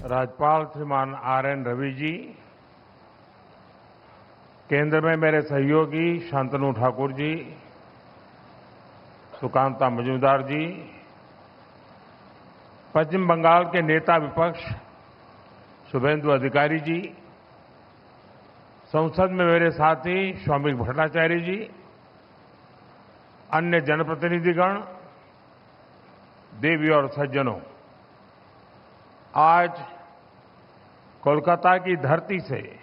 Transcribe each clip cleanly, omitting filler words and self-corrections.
राज्यपाल श्रीमान आर.एन. रवि जी, केंद्र में मेरे सहयोगी शांतनु ठाकुर जी, सुकांता मजूमदार जी, पश्चिम बंगाल के नेता विपक्ष शुभेंदु अधिकारी जी, संसद में मेरे साथी शौमिक भट्टाचार्य जी, अन्य जनप्रतिनिधिगण, देवी और सज्जनों, आज कोलकाता की धरती से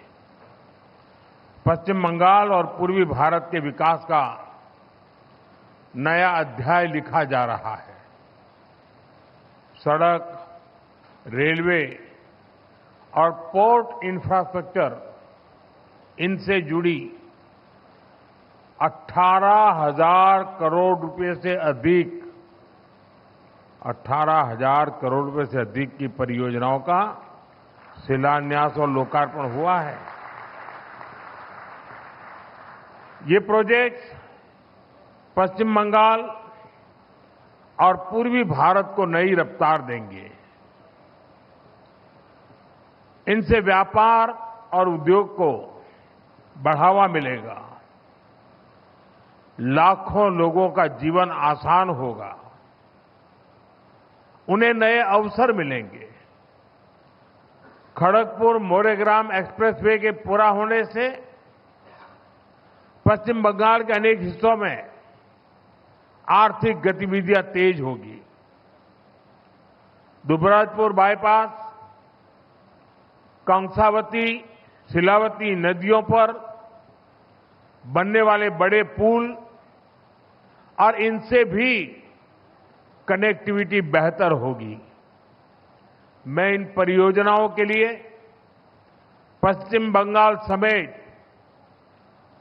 पश्चिम बंगाल और पूर्वी भारत के विकास का नया अध्याय लिखा जा रहा है। सड़क, रेलवे और पोर्ट इंफ्रास्ट्रक्चर, इनसे जुड़ी 18,000 करोड़ रुपए से अधिक 18,000 करोड़ रुपए से अधिक की परियोजनाओं का शिलान्यास और लोकार्पण हुआ है। ये प्रोजेक्ट्स पश्चिम बंगाल और पूर्वी भारत को नई रफ्तार देंगे। इनसे व्यापार और उद्योग को बढ़ावा मिलेगा, लाखों लोगों का जीवन आसान होगा, उन्हें नए अवसर मिलेंगे। खड़गपुर मोरेग्राम एक्सप्रेसवे के पूरा होने से पश्चिम बंगाल के अनेक हिस्सों में आर्थिक गतिविधियां तेज होगी। दुबराजपुर बाईपास, कंसावती, शिलावती नदियों पर बनने वाले बड़े पुल और इनसे भी कनेक्टिविटी बेहतर होगी। मैं इन परियोजनाओं के लिए पश्चिम बंगाल समेत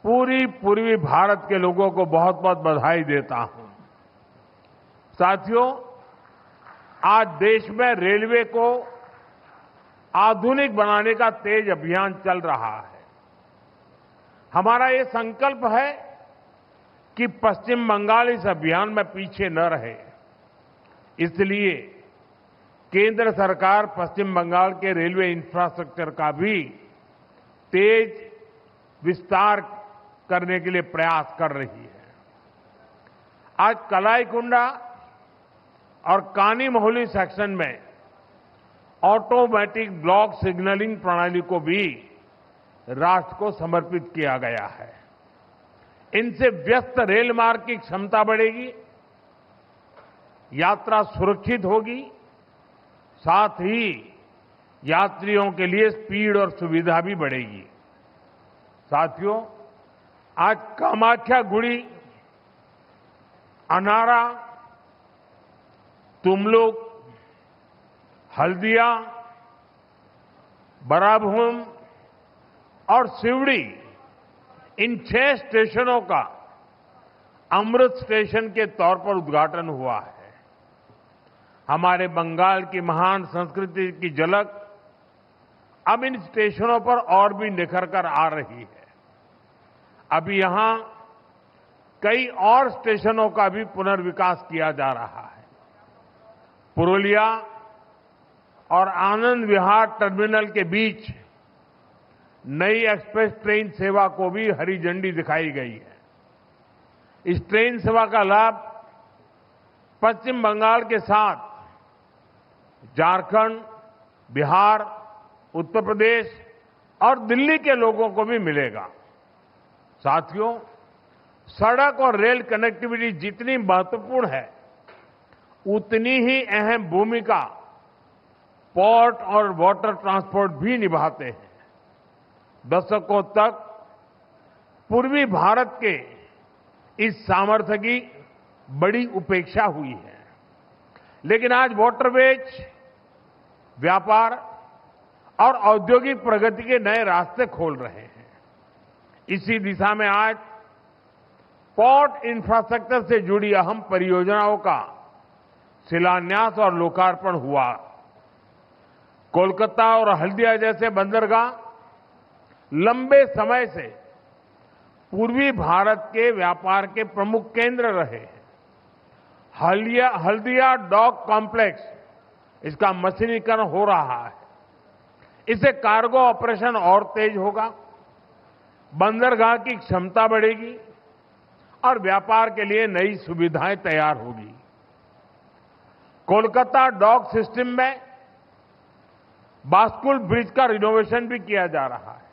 पूरी पूर्वी भारत के लोगों को बहुत बहुत बधाई देता हूं। साथियों, आज देश में रेलवे को आधुनिक बनाने का तेज अभियान चल रहा है। हमारा ये संकल्प है कि पश्चिम बंगाल इस अभियान में पीछे न रहे। इसलिए केंद्र सरकार पश्चिम बंगाल के रेलवे इंफ्रास्ट्रक्चर का भी तेज विस्तार करने के लिए प्रयास कर रही है। आज कलाईकुंडा और कानीमोहली सेक्शन में ऑटोमेटिक ब्लॉक सिग्नलिंग प्रणाली को भी राष्ट्र को समर्पित किया गया है। इनसे व्यस्त रेल मार्ग की क्षमता बढ़ेगी, यात्रा सुरक्षित होगी, साथ ही यात्रियों के लिए स्पीड और सुविधा भी बढ़ेगी। साथियों, आज कामाख्या-गुड़ी, अनारा, तुमलुक, हल्दिया, बराभूम और सिवड़ी, इन 6 स्टेशनों का अमृत स्टेशन के तौर पर उद्घाटन हुआ है। हमारे बंगाल की महान संस्कृति की झलक अब इन स्टेशनों पर और भी निखर कर आ रही है। अभी यहां कई और स्टेशनों का भी पुनर्विकास किया जा रहा है। पुरुलिया और आनंद विहार टर्मिनल के बीच नई एक्सप्रेस ट्रेन सेवा को भी हरी झंडी दिखाई गई है। इस ट्रेन सेवा का लाभ पश्चिम बंगाल के साथ झारखंड, बिहार, उत्तर प्रदेश और दिल्ली के लोगों को भी मिलेगा। साथियों, सड़क और रेल कनेक्टिविटी जितनी महत्वपूर्ण है, उतनी ही अहम भूमिका पोर्ट और वाटर ट्रांसपोर्ट भी निभाते हैं। दशकों तक पूर्वी भारत के इस सामर्थ्य की बड़ी उपेक्षा हुई है, लेकिन आज वाटरवेज, व्यापार और औद्योगिक प्रगति के नए रास्ते खोल रहे हैं। इसी दिशा में आज पोर्ट इंफ्रास्ट्रक्चर से जुड़ी अहम परियोजनाओं का शिलान्यास और लोकार्पण हुआ। कोलकाता और हल्दिया जैसे बंदरगाह लंबे समय से पूर्वी भारत के व्यापार के प्रमुख केंद्र रहे हैं। हल्दिया डॉक कॉम्प्लेक्स, इसका मशीनीकरण हो रहा है। इससे कार्गो ऑपरेशन और तेज होगा, बंदरगाह की क्षमता बढ़ेगी और व्यापार के लिए नई सुविधाएं तैयार होगी। कोलकाता डॉक सिस्टम में बास्कुल ब्रिज का रिनोवेशन भी किया जा रहा है।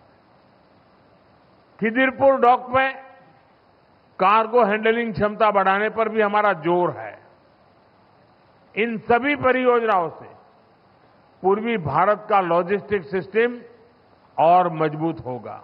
खिदिरपुर डॉक में कार्गो हैंडलिंग क्षमता बढ़ाने पर भी हमारा जोर है। इन सभी परियोजनाओं से पूर्वी भारत का लॉजिस्टिक सिस्टम और मजबूत होगा।